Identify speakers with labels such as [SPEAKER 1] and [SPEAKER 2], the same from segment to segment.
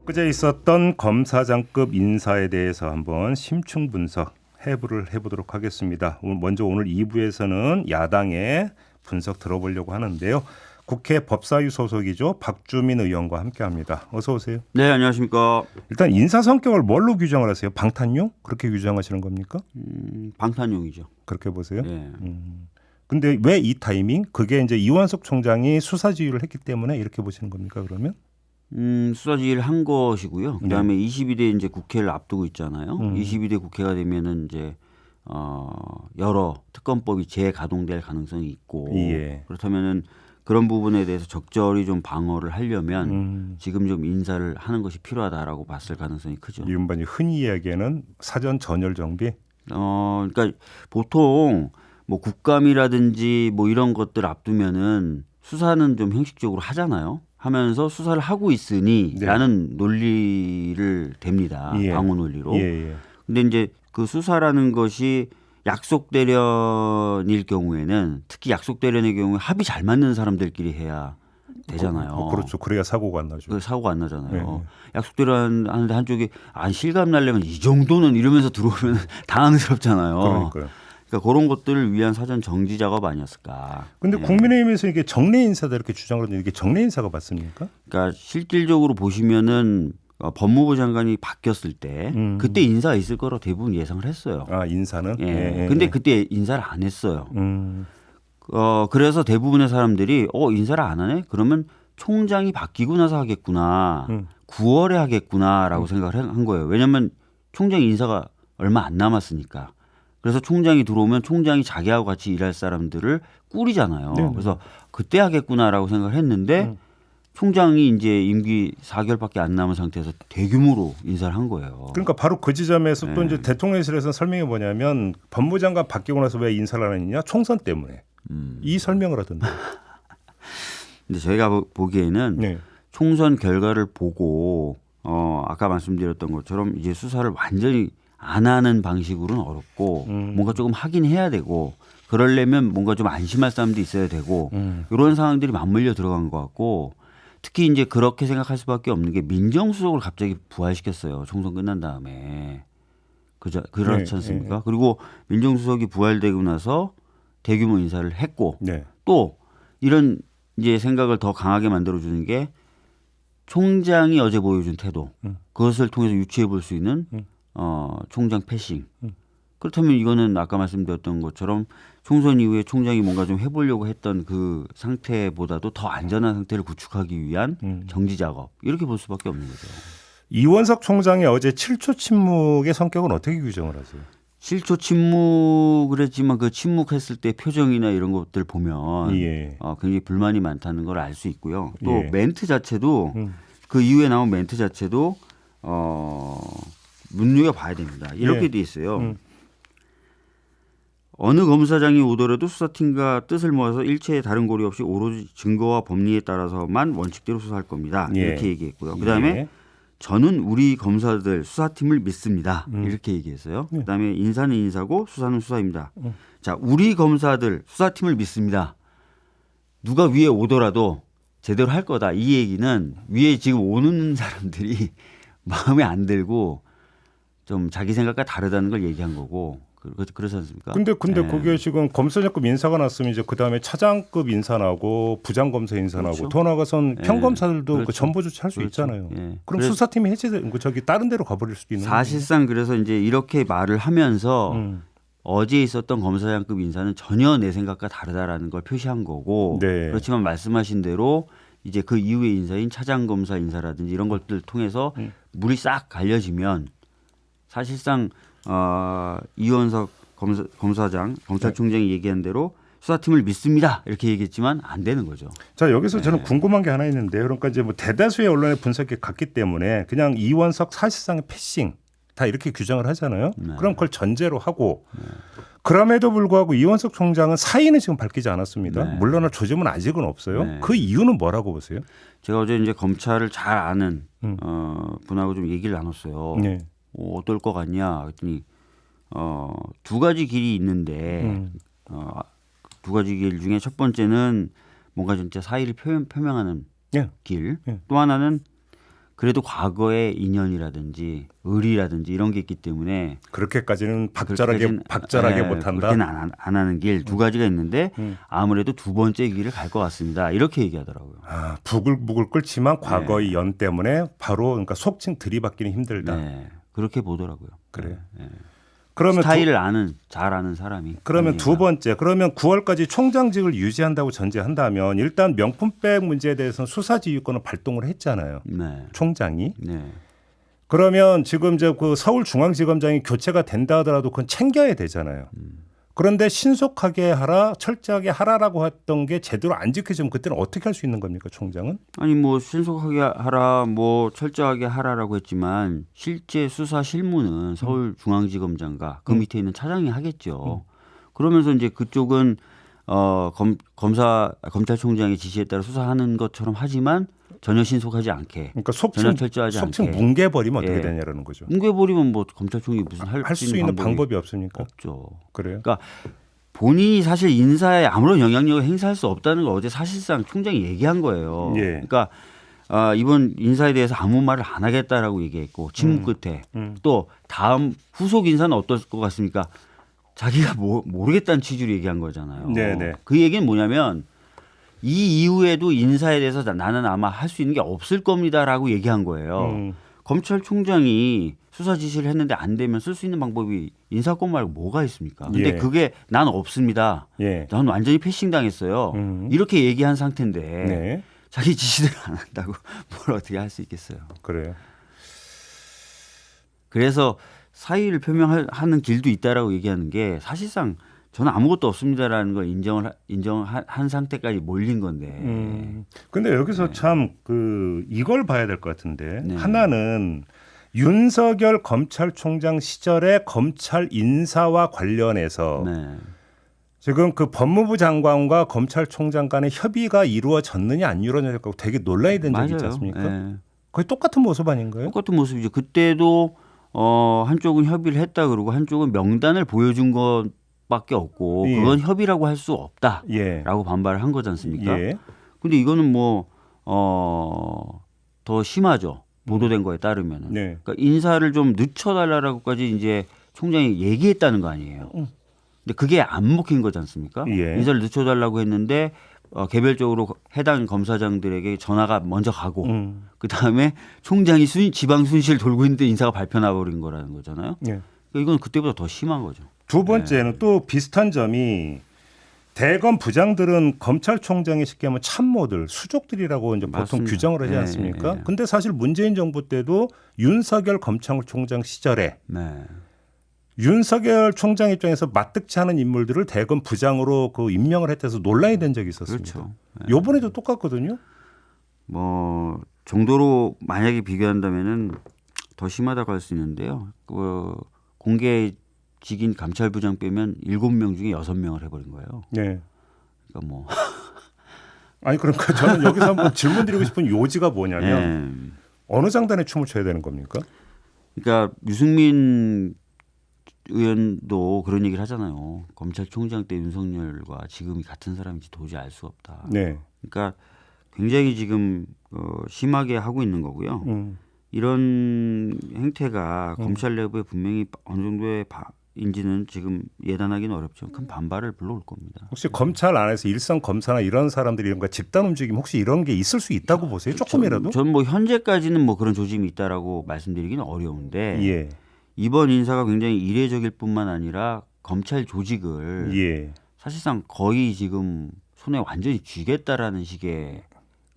[SPEAKER 1] 그제 있었던 검사장급 인사에 대해서 한번 심층 분석 해부를 해보도록 하겠습니다. 먼저 오늘 2부에서는 야당의 분석 들어보려고 하는데요. 국회 법사위 소속이죠. 박주민 의원과 함께합니다. 어서 오세요.
[SPEAKER 2] 네, 안녕하십니까.
[SPEAKER 1] 일단 인사 성격을 뭘로 규정을 하세요? 방탄용? 그렇게 규정하시는 겁니까?
[SPEAKER 2] 방탄용이죠.
[SPEAKER 1] 그렇게 보세요?
[SPEAKER 2] 네.
[SPEAKER 1] 근데 왜 이 타이밍? 그게 이제 이원석 총장이 수사지휘를 했기 때문에 이렇게 보시는 겁니까? 그러면?
[SPEAKER 2] 수사지휘를 한 것이고요. 그다음에 22대 이제 국회를 앞두고 있잖아요. 22대 국회가 되면은 이제 여러 특검법이 재가동될 가능성이 있고
[SPEAKER 1] 예.
[SPEAKER 2] 그렇다면은 그런 부분에 대해서 적절히 좀 방어를 하려면 지금 좀 인사를 하는 것이 필요하다라고 봤을 가능성이 크죠.
[SPEAKER 1] 이른바 흔히 이야기하는 사전 전열 정비.
[SPEAKER 2] 그러니까 보통 뭐 국감이라든지 뭐 이런 것들 앞두면은 수사는 좀 형식적으로 하잖아요. 하면서 수사를 하고 있으니라는 논리를 댑니다.
[SPEAKER 1] 예.
[SPEAKER 2] 방어 논리로.
[SPEAKER 1] 예.
[SPEAKER 2] 근데 이제 그 수사라는 것이 약속 대련일 경우에는 특히 약속 대련의 경우에 합이 잘 맞는 사람들끼리 해야 되잖아요.
[SPEAKER 1] 그렇죠. 그래야 사고가 안 나죠.
[SPEAKER 2] 그 사고가 안 나잖아요.
[SPEAKER 1] 네.
[SPEAKER 2] 약속 대련 하는데 한쪽이 실감 나려면 이 정도는 이러면서 들어오면 당황스럽잖아요.
[SPEAKER 1] 그러니까요.
[SPEAKER 2] 그러니까 그런 것들을 위한 사전 정지 작업 아니었을까.
[SPEAKER 1] 근데 국민의힘에서 이게 정례 인사다 이렇게 주장을 하는데 이게 정례 인사가 맞습니까?
[SPEAKER 2] 그러니까 실질적으로 보시면은 법무부 장관이 바뀌었을 때 그때 인사가 있을 거로 대부분 예상을 했어요.
[SPEAKER 1] 인사는?
[SPEAKER 2] 예. 근데 그때 인사를 안 했어요.
[SPEAKER 1] 음.
[SPEAKER 2] 그래서 대부분의 사람들이 인사를 안 하네? 그러면 총장이 바뀌고 나서 하겠구나. 9월에 하겠구나라고 생각을 한 거예요. 왜냐하면 총장 인사가 얼마 안 남았으니까. 그래서 총장이 들어오면 총장이 자기하고 같이 일할 사람들을 꾸리잖아요.
[SPEAKER 1] 네네.
[SPEAKER 2] 그래서 그때 하겠구나라고 생각을 했는데 총장이 이제 임기 4개월밖에 안 남은 상태에서 대규모로 인사를 한 거예요.
[SPEAKER 1] 그러니까 바로 그 지점에서 또 이제 대통령실에서 설명이 뭐냐면 법무장관 바뀌고 나서 왜 인사를 안 했느냐? 총선 때문에. 이 설명을 하던데.
[SPEAKER 2] 근데 저희가 보기에는
[SPEAKER 1] 네.
[SPEAKER 2] 총선 결과를 보고 아까 말씀드렸던 것처럼 이제 수사를 완전히 안 하는 방식으로는 어렵고 뭔가 조금 하긴 해야 되고 그러려면 뭔가 좀 안심할 사람도 있어야 되고 이런 상황들이 맞물려 들어간 것 같고 특히 이제 그렇게 생각할 수밖에 없는 게 민정수석을 갑자기 부활시켰어요. 총선 끝난 다음에. 그렇지 않습니까? 그리고 민정수석이 부활되고 나서 대규모 인사를 했고 또 이런 이제 생각을 더 강하게 만들어주는 게 총장이 어제 보여준 태도 그것을 통해서 유추해 볼 수 있는 총장 패싱. 그렇다면 이거는 아까 말씀드렸던 것처럼 총선 이후에 총장이 뭔가 좀 해보려고 했던 그 상태보다도 더 안전한 상태를 구축하기 위한 정지 작업 이렇게 볼 수밖에 없는 거죠.
[SPEAKER 1] 이원석 총장의 어제 7초 침묵의 성격은 어떻게 규정을 하세요?
[SPEAKER 2] 7초 침묵을 했지만 그 침묵했을 때 표정이나 이런 것들 보면 굉장히 불만이 많다는 걸 알 수 있고요. 또 멘트 자체도 그 이후에 나온 멘트 자체도 눈여겨봐야 됩니다. 이렇게 돼 있어요. 어느 검사장이 오더라도 수사팀과 뜻을 모아서 일체의 다른 고려 없이 오로지 증거와 법리에 따라서만 원칙대로 수사할 겁니다. 이렇게 얘기했고요. 그다음에 저는 우리 검사들 수사팀을 믿습니다. 이렇게 얘기했어요. 그다음에 인사는 인사고 수사는 수사입니다. 자, 우리 검사들 수사팀을 믿습니다. 누가 위에 오더라도 제대로 할 거다. 이 얘기는 위에 지금 오는 사람들이 마음에 안 들고 좀 자기 생각과 다르다는 걸 얘기한 거고 그렇지 않습니까?
[SPEAKER 1] 근데 그게 지금 검사장급 인사가 났으면 이제 그다음에 차장급 인사 나고 부장검사 인사 나고 더 나아가선 평검사들도 그 전보 조치할 수 있잖아요. 그럼 수사팀이 해체되고 저기 다른 데로 가버릴 수도 있는 거예요.
[SPEAKER 2] 사실상 그래서 이제 이렇게 말을 하면서 어제 있었던 검사장급 인사는 전혀 내 생각과 다르다라는 걸 표시한 거고 그렇지만 말씀하신 대로 이제 그 이후의 인사인 차장검사 인사라든지 이런 것들 통해서 물이 싹 갈려지면 사실상 이원석 검사장 검찰총장이 얘기한 대로 수사팀을 믿습니다 이렇게 얘기했지만 안 되는 거죠.
[SPEAKER 1] 자 여기서 저는 궁금한 게 하나 있는데요. 그러니까 이제 뭐 대다수의 언론의 분석이 같기 때문에 그냥 이원석 사실상의 패싱 다 이렇게 규정을 하잖아요. 그럼 그걸 전제로 하고 그럼에도 불구하고 이원석 총장은 사의는 지금 밝히지 않았습니다. 물론은 조짐은 아직은 없어요. 그 이유는 뭐라고 보세요?
[SPEAKER 2] 제가 어제 이제 검찰을 잘 아는 분하고 좀 얘기를 나눴어요. 어떨 것 같냐 그랬더니 두 가지 길이 있는데 두 가지 길 중에 첫 번째는 뭔가 진짜 사의를 표명하는 길. 또 하나는 그래도 과거의 인연이라든지 의리라든지 이런 게 있기 때문에
[SPEAKER 1] 그렇게까지는 박절하게 못한다.
[SPEAKER 2] 그렇게는 안 하는 길 두 가지가 있는데 아무래도 두 번째 길을 갈 것 같습니다. 이렇게 얘기하더라고요.
[SPEAKER 1] 아, 부글부글 끓지만 과거의 연 때문에 바로 그러니까 속칭 들이받기는 힘들다.
[SPEAKER 2] 네, 그렇게 보더라고요.
[SPEAKER 1] 그래요.
[SPEAKER 2] 네.
[SPEAKER 1] 그러면
[SPEAKER 2] 스타일을 잘 아는 사람이.
[SPEAKER 1] 그러면 두 번째, 그러면 9월까지 총장직을 유지한다고 전제한다면 일단 명품백 문제에 대해서는 수사지휘권을 발동을 했잖아요.
[SPEAKER 2] 네.
[SPEAKER 1] 총장이.
[SPEAKER 2] 네.
[SPEAKER 1] 그러면 지금 이제 그 서울중앙지검장이 교체가 된다 하더라도 그건 챙겨야 되잖아요. 그런데 신속하게 하라, 철저하게 하라라고 했던 게 제대로 안 지켜지면 그때는 어떻게 할 수 있는 겁니까, 총장은?
[SPEAKER 2] 아니 뭐 신속하게 하라, 뭐 철저하게 하라라고 했지만 실제 수사 실무는 서울중앙지검장과 그 밑에 있는 차장이 하겠죠. 그러면서 이제 그쪽은 검찰총장의 지시에 따라 수사하는 것처럼 하지만 전혀 신속하지 않게,
[SPEAKER 1] 그러니까
[SPEAKER 2] 전혀 철저하지
[SPEAKER 1] 속칭
[SPEAKER 2] 않게
[SPEAKER 1] 뭉개버리면 어떻게
[SPEAKER 2] 예.
[SPEAKER 1] 되냐라는 거죠.
[SPEAKER 2] 뭉개버리면 뭐 검찰총이 무슨
[SPEAKER 1] 할 수 있는 방법이 없습니까?
[SPEAKER 2] 없죠.
[SPEAKER 1] 그래요?
[SPEAKER 2] 그러니까 본인이 사실 인사에 아무런 영향력을 행사할 수 없다는 걸 어제 사실상 총장이 얘기한 거예요.
[SPEAKER 1] 예.
[SPEAKER 2] 그러니까 이번 인사에 대해서 아무 말을 안 하겠다라고 얘기했고 침묵 끝에 또 다음 후속 인사는 어떨 것 같습니까? 자기가 모르겠다는 취지로 얘기한 거잖아요.
[SPEAKER 1] 네네.
[SPEAKER 2] 그 얘기는 뭐냐면 이 이후에도 인사에 대해서 나는 아마 할 수 있는 게 없을 겁니다라고 얘기한 거예요. 검찰총장이 수사 지시를 했는데 안 되면 쓸 수 있는 방법이 인사권 말고 뭐가 있습니까? 근데
[SPEAKER 1] 예.
[SPEAKER 2] 그게 난 없습니다.
[SPEAKER 1] 예.
[SPEAKER 2] 난 완전히 패싱 당했어요. 이렇게 얘기한 상태인데
[SPEAKER 1] 네.
[SPEAKER 2] 자기 지시대로 안 한다고 뭘 어떻게 할 수 있겠어요.
[SPEAKER 1] 그래요.
[SPEAKER 2] 그래서 사의를 표명하는 길도 있다라고 얘기하는 게 사실상 저는 아무것도 없습니다라는 걸 인정한 상태까지 몰린 건데.
[SPEAKER 1] 근데 여기서 참 이걸 봐야 될 것 같은데
[SPEAKER 2] 네.
[SPEAKER 1] 하나는 윤석열 검찰총장 시절의 검찰 인사와 관련해서
[SPEAKER 2] 네.
[SPEAKER 1] 지금 그 법무부 장관과 검찰총장 간의 협의가 이루어졌느냐 안 이루어졌느냐고 되게 논란이 된 적이 있지
[SPEAKER 2] 맞아요.
[SPEAKER 1] 않습니까?
[SPEAKER 2] 네.
[SPEAKER 1] 거의 똑같은 모습 아닌가요?
[SPEAKER 2] 똑같은 모습이죠. 그때도 한쪽은 협의를 했다 그러고 한쪽은 명단을 보여준 것밖에 없고
[SPEAKER 1] 예.
[SPEAKER 2] 그건 협의라고 할 수 없다라고
[SPEAKER 1] 예.
[SPEAKER 2] 반발을 한 거지 않습니까?
[SPEAKER 1] 예.
[SPEAKER 2] 근데 이거는 더 심하죠. 보도된 거에 따르면은.
[SPEAKER 1] 네.
[SPEAKER 2] 그러니까 인사를 좀 늦춰달라고까지 이제 총장이 얘기했다는 거 아니에요. 근데 그게 안 먹힌 거지 않습니까?
[SPEAKER 1] 예.
[SPEAKER 2] 인사를 늦춰달라고 했는데 개별적으로 해당 검사장들에게 전화가 먼저 가고 그 다음에 총장이 지방 순실 돌고 있는데 인사가 발표 나버린 거라는 거잖아요.
[SPEAKER 1] 예.
[SPEAKER 2] 그러니까 이건 그때보다 더 심한 거죠.
[SPEAKER 1] 두 번째는 또 비슷한 점이 대검 부장들은 검찰총장이 쉽게 하면 참모들, 수족들이라고 이제 보통
[SPEAKER 2] 맞습니다.
[SPEAKER 1] 규정을 하지
[SPEAKER 2] 네,
[SPEAKER 1] 않습니까?
[SPEAKER 2] 네.
[SPEAKER 1] 근데 사실 문재인 정부 때도 윤석열 검찰총장 시절에
[SPEAKER 2] 네.
[SPEAKER 1] 윤석열 총장 입장에서 마뜩치 않은 인물들을 대검 부장으로 임명을 했다서 논란이 된 적이 있었습니다.
[SPEAKER 2] 그렇죠.
[SPEAKER 1] 요번에도 똑같거든요.
[SPEAKER 2] 뭐 정도로 만약에 비교한다면은 더 심하다고 할 수 있는데요. 공개직인 감찰부장 빼면 7명 중에 6명을 해버린 거예요.
[SPEAKER 1] 네.
[SPEAKER 2] 그러니까 뭐
[SPEAKER 1] 아니 그러니까 저는 여기서 한번 질문드리고 싶은 요지가 뭐냐면
[SPEAKER 2] 네.
[SPEAKER 1] 어느 장단에 춤을 춰야 되는 겁니까?
[SPEAKER 2] 그러니까 유승민 의원도 그런 얘기를 하잖아요. 검찰총장 때 윤석열과 지금이 같은 사람인지 도저히 알 수가 없다.
[SPEAKER 1] 네.
[SPEAKER 2] 그러니까 굉장히 지금 심하게 하고 있는 거고요. 이런 행태가 검찰 내부에 분명히 어느 정도의 인지는 지금 예단하기는 어렵죠. 큰 반발을 불러올 겁니다.
[SPEAKER 1] 혹시 검찰 안에서 일선 검사나 이런 사람들이 이런 거 집단 움직임 혹시 이런 게 있을 수 있다고 보세요? 조금이라도?
[SPEAKER 2] 전 뭐 현재까지는 뭐 그런 조짐이 있다라고 말씀드리기는 어려운데
[SPEAKER 1] 예.
[SPEAKER 2] 이번 인사가 굉장히 이례적일 뿐만 아니라 검찰 조직을
[SPEAKER 1] 예.
[SPEAKER 2] 사실상 거의 지금 손에 완전히 쥐겠다라는 식의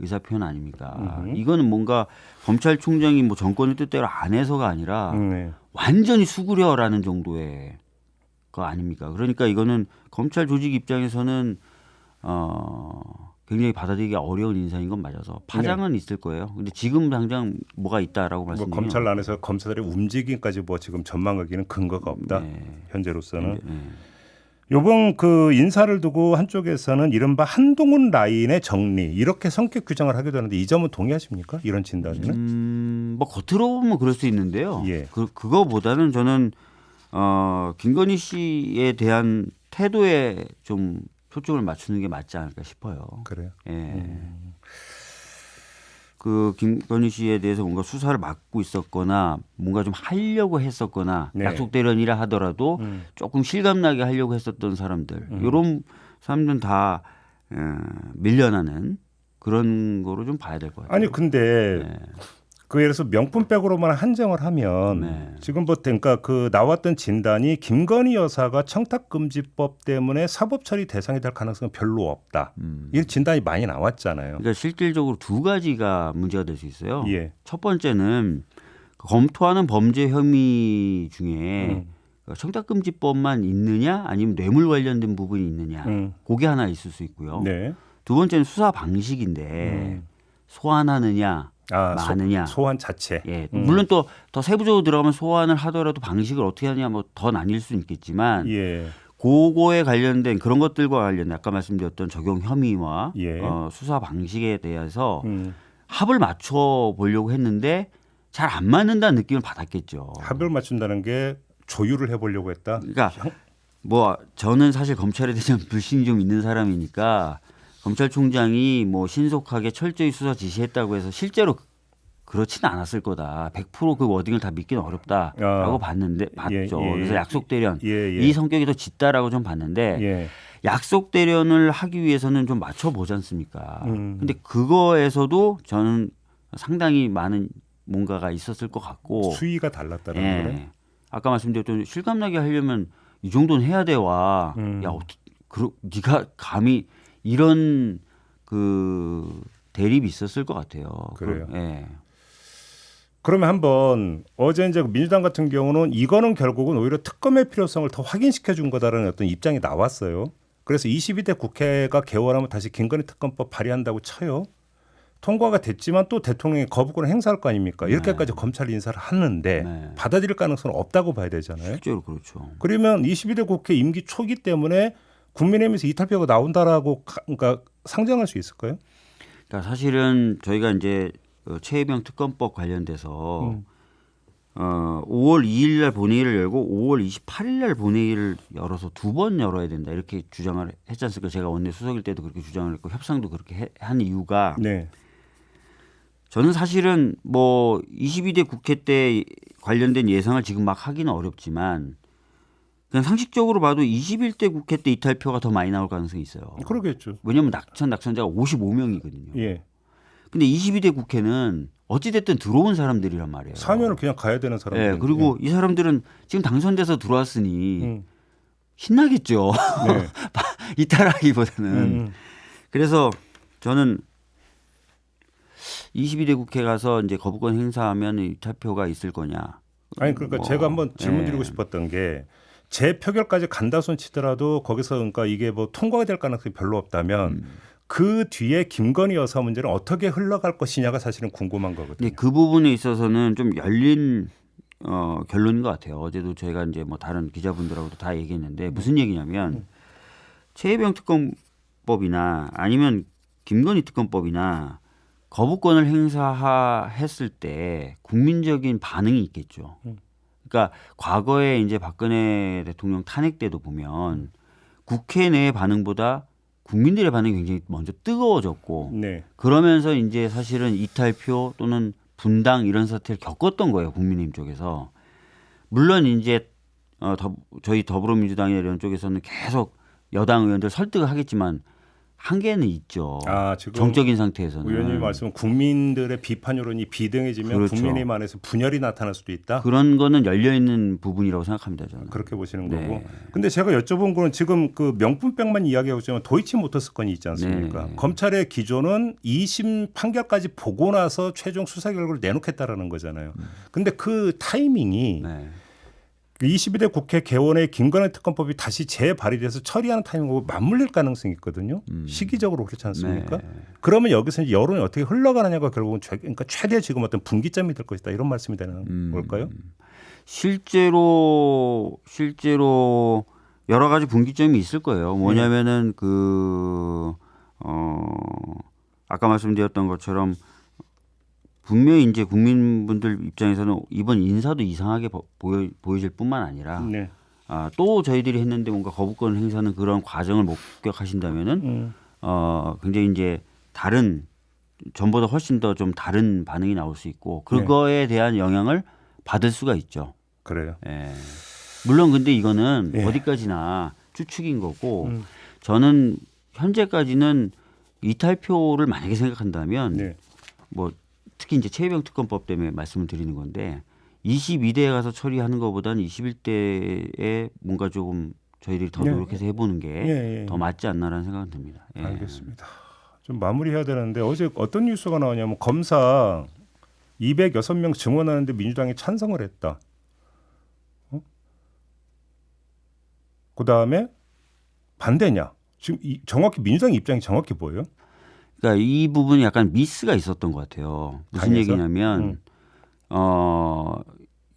[SPEAKER 2] 의사 표현 아닙니까? 이거는 뭔가 검찰총장이 뭐 정권의 뜻대로 안 해서가 아니라
[SPEAKER 1] 네.
[SPEAKER 2] 완전히 수구려라는 정도의 거 아닙니까? 그러니까 이거는 검찰 조직 입장에서는 굉장히 받아들이기가 어려운 인사인 건 맞아서 파장은 있을 거예요. 근데 지금 당장 뭐가 있다라고
[SPEAKER 1] 뭐
[SPEAKER 2] 말씀드리면
[SPEAKER 1] 검찰 안에서 검사들의 움직임까지 뭐 지금 전망하기는 근거가 없다.
[SPEAKER 2] 네.
[SPEAKER 1] 현재로서는.
[SPEAKER 2] 네.
[SPEAKER 1] 요번 인사를 두고 한쪽에서는 이른바 한동훈 라인의 정리 이렇게 성격 규정을 하기도 하는데 이 점은 동의하십니까? 이런 진단에는?
[SPEAKER 2] 뭐 겉으로 보면 그럴 수 있는데요.
[SPEAKER 1] 예.
[SPEAKER 2] 그거보다는 저는 김건희 씨에 대한 태도에 좀 초점을 맞추는 게 맞지 않을까 싶어요.
[SPEAKER 1] 그래요.
[SPEAKER 2] 예. 그 김건희 씨에 대해서 뭔가 수사를 맡고 있었거나 뭔가 좀 하려고 했었거나
[SPEAKER 1] 네.
[SPEAKER 2] 약속 대련이라 하더라도 조금 실감나게 하려고 했었던 사람들 이런 사람들은 다 밀려나는 그런 거로 좀 봐야 될 것 같아요.
[SPEAKER 1] 아니 근데
[SPEAKER 2] 네.
[SPEAKER 1] 그 예를 들어서 명품백으로만 한정을 하면
[SPEAKER 2] 네.
[SPEAKER 1] 지금 뭐 그러니까 그 나왔던 진단이 김건희 여사가 청탁금지법 때문에 사법처리 대상이 될 가능성은 별로 없다. 이 진단이 많이 나왔잖아요.
[SPEAKER 2] 그러니까 실질적으로 두 가지가 문제가 될 수 있어요.
[SPEAKER 1] 예.
[SPEAKER 2] 첫 번째는 검토하는 범죄 혐의 중에 청탁금지법만 있느냐 아니면 뇌물 관련된 부분이 있느냐 그게 하나 있을 수 있고요.
[SPEAKER 1] 네.
[SPEAKER 2] 두 번째는 수사 방식인데 소환하느냐 마느냐.
[SPEAKER 1] 소환 자체.
[SPEAKER 2] 예. 물론 또 더 세부적으로 들어가면 소환을 하더라도 방식을 어떻게 하느냐 뭐 더 나뉠 수는 있겠지만
[SPEAKER 1] 예.
[SPEAKER 2] 그거에 관련된 그런 것들과 관련된 아까 말씀드렸던 적용 혐의와
[SPEAKER 1] 예.
[SPEAKER 2] 수사 방식에 대해서 합을 맞춰 보려고 했는데 잘 안 맞는다는 느낌을 받았겠죠.
[SPEAKER 1] 합을 맞춘다는 게 조율을 해보려고 했다.
[SPEAKER 2] 그러니까 뭐 저는 사실 검찰에 대한 불신이 좀 있는 사람이니까 검찰총장이 뭐 신속하게 철저히 수사 지시했다고 해서 실제로 그렇지는 않았을 거다. 100% 그 워딩을 다 믿기는 어렵다라고 봤죠.
[SPEAKER 1] 예.
[SPEAKER 2] 그래서 약속 대련
[SPEAKER 1] 예.
[SPEAKER 2] 이 성격이 더 짙다라고 좀 봤는데
[SPEAKER 1] 예.
[SPEAKER 2] 약속 대련을 하기 위해서는 좀 맞춰 보지 않습니까? 근데 그거에서도 저는 상당히 많은 뭔가가 있었을 것 같고
[SPEAKER 1] 수위가 달랐다는
[SPEAKER 2] 예.
[SPEAKER 1] 거네.
[SPEAKER 2] 아까 말씀드렸던 실감나게 하려면 이 정도는 해야 돼와 야 네가 감히 이런 그 대립이 있었을 것 같아요.
[SPEAKER 1] 그래요.
[SPEAKER 2] 예.
[SPEAKER 1] 그러면 한번 어제 이제 민주당 같은 경우는 이거는 결국은 오히려 특검의 필요성을 더 확인시켜 준 거다라는 어떤 입장이 나왔어요. 그래서 22대 국회가 개원하면 다시 김건희 특검법 발의한다고 쳐요. 통과가 됐지만 또 대통령이 거부권을 행사할 거 아닙니까? 이렇게까지 검찰 인사를 하는데 받아들일 가능성은 없다고 봐야 되잖아요.
[SPEAKER 2] 실제로 그렇죠.
[SPEAKER 1] 그러면 22대 국회 임기 초기 때문에 국민의힘에서 이탈표가 나온다라고 그러니까 상정할 수 있을까요?
[SPEAKER 2] 그러니까 사실은 저희가 이제 최혜병 특검법 관련돼서 5월 2일 날 본회의를 열고 5월 28일 날 본회의를 열어서 두 번 열어야 된다 이렇게 주장을 했지 않습니까? 제가 원내 수석일 때도 그렇게 주장을 했고 협상도 그렇게 한 이유가
[SPEAKER 1] 네.
[SPEAKER 2] 저는 사실은 뭐 22대 국회 때 관련된 예상을 지금 막 하기는 어렵지만 그냥 상식적으로 봐도 21대 국회 때 이탈표가 더 많이 나올 가능성이 있어요.
[SPEAKER 1] 그러겠죠.
[SPEAKER 2] 왜냐하면 낙선자가 55명이거든요.
[SPEAKER 1] 예.
[SPEAKER 2] 근데 22대 국회는 어찌됐든 들어온 사람들이란 말이에요.
[SPEAKER 1] 4년을 그냥 가야 되는 사람들.
[SPEAKER 2] 예, 그리고 이 사람들은 지금 당선돼서 들어왔으니 신나겠죠.
[SPEAKER 1] 네.
[SPEAKER 2] 이탈하기보다는. 그래서 저는 22대 국회 가서 이제 거부권 행사하면 이탈표가 있을 거냐.
[SPEAKER 1] 아니 그러니까 제가 한번 질문드리고 싶었던 게 재표결까지 간다 손 치더라도 거기서 그러니까 이게 뭐 통과가 될 가능성이 별로 없다면 그 뒤에 김건희 여사 문제는 어떻게 흘러갈 것이냐가 사실은 궁금한 거거든요.
[SPEAKER 2] 근데 그 부분에 있어서는 좀 열린 결론인 것 같아요. 어제도 저희가 이제 뭐 다른 기자분들하고도 다 얘기했는데 무슨 얘기냐면 최혜병 특검법이나 아니면 김건희 특검법이나 거부권을 행사했을 때 국민적인 반응이 있겠죠. 그러니까 과거에 이제 박근혜 대통령 탄핵 때도 보면 국회 내의 반응보다 국민들의 반응이 굉장히 먼저 뜨거워졌고
[SPEAKER 1] 네.
[SPEAKER 2] 그러면서 이제 사실은 이탈표 또는 분당 이런 사태를 겪었던 거예요. 국민의힘 쪽에서. 물론 이제 저희 더불어민주당이나 이런 쪽에서는 계속 여당 의원들 설득을 하겠지만 한계는 있죠.
[SPEAKER 1] 지금
[SPEAKER 2] 정적인 상태에서는.
[SPEAKER 1] 의원님 말씀은 국민들의 비판 여론이 비등해지면
[SPEAKER 2] 그렇죠.
[SPEAKER 1] 국민의힘 안에서 분열이 나타날 수도 있다.
[SPEAKER 2] 그런 거는 열려 있는 부분이라고 생각합니다. 저는.
[SPEAKER 1] 그렇게 보시는
[SPEAKER 2] 네.
[SPEAKER 1] 거고. 근데 제가 여쭤본 거는 지금 그 명품백만 이야기하고 있지만 도이치모터스 건이 있지 않습니까?
[SPEAKER 2] 네.
[SPEAKER 1] 검찰의 기조는 2심 판결까지 보고 나서 최종 수사 결과를 내놓겠다라는 거잖아요. 근데 그 타이밍이
[SPEAKER 2] 네.
[SPEAKER 1] 22대 국회 개원의 김건희 특검법이 다시 재발의돼서 처리하는 타이밍하고 맞물릴 가능성이 있거든요. 시기적으로 그렇지 않습니까?
[SPEAKER 2] 네.
[SPEAKER 1] 그러면 여기서 이제 여론이 어떻게 흘러가느냐가 결국은 그러니까 최대 지금 어떤 분기점이 될 것이다 이런 말씀이 되는 걸까요?
[SPEAKER 2] 실제로 여러 가지 분기점이 있을 거예요. 뭐냐면은 아까 말씀드렸던 것처럼 분명히 이제 국민분들 입장에서는 이번 인사도 이상하게 보여질 뿐만 아니라
[SPEAKER 1] 네.
[SPEAKER 2] 또 저희들이 했는데 뭔가 거부권 행사는 그런 과정을 목격하신다면은 굉장히 이제 다른 전보다 훨씬 더 좀 다른 반응이 나올 수 있고 그거에 대한 영향을 받을 수가 있죠.
[SPEAKER 1] 그래요.
[SPEAKER 2] 예. 물론 근데 이거는
[SPEAKER 1] 예.
[SPEAKER 2] 어디까지나 추측인 거고 저는 현재까지는 이탈표를 만약에 생각한다면
[SPEAKER 1] 네.
[SPEAKER 2] 뭐 특히 이제 최혜병 특검법 때문에 말씀을 드리는 건데 22대에 가서 처리하는 것보다는 21대에 뭔가 조금 저희들이 더
[SPEAKER 1] 예.
[SPEAKER 2] 노력해서 해보는 게 더
[SPEAKER 1] 예.
[SPEAKER 2] 맞지 않나라는 생각이 듭니다. 예.
[SPEAKER 1] 알겠습니다. 좀 마무리해야 되는데 어제 어떤 뉴스가 나오냐면 검사 206명 증언하는데 민주당이 찬성을 했다. 그다음에 반대냐? 지금 정확히 민주당 입장이 정확히 뭐예요?
[SPEAKER 2] 그러니까 이 부분이 약간 미스가 있었던 것 같아요. 무슨
[SPEAKER 1] 당에서?
[SPEAKER 2] 얘기냐면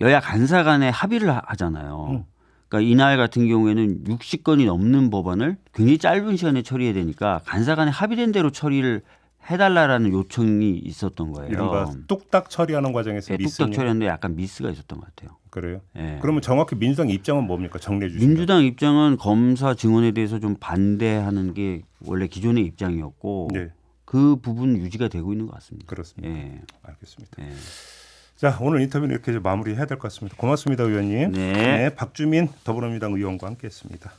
[SPEAKER 2] 여야 간사 간에 합의를 하잖아요. 그러니까 이날 같은 경우에는 60건이 넘는 법안을 굉장히 짧은 시간에 처리해야 되니까 간사 간에 합의된 대로 처리를 해달라라는 요청이 있었던 거예요.
[SPEAKER 1] 이른바 뚝딱 처리하는 과정에서
[SPEAKER 2] 네,
[SPEAKER 1] 미스
[SPEAKER 2] 뚝딱 처리하는데 약간 미스가 있었던 것 같아요.
[SPEAKER 1] 그래요?
[SPEAKER 2] 예.
[SPEAKER 1] 그러면 정확히 민주당 입장은 뭡니까? 정리해 주시면.
[SPEAKER 2] 민주당 입장은 검사 증언에 대해서 좀 반대하는 게 원래 기존의 입장이었고
[SPEAKER 1] 네,
[SPEAKER 2] 그 부분 유지가 되고 있는 것 같습니다.
[SPEAKER 1] 그렇습니다.
[SPEAKER 2] 예.
[SPEAKER 1] 알겠습니다.
[SPEAKER 2] 예.
[SPEAKER 1] 자, 오늘 인터뷰는 이렇게 마무리해야 될 것 같습니다. 고맙습니다, 의원님.
[SPEAKER 2] 네.
[SPEAKER 1] 박주민 더불어민주당 의원과 함께했습니다.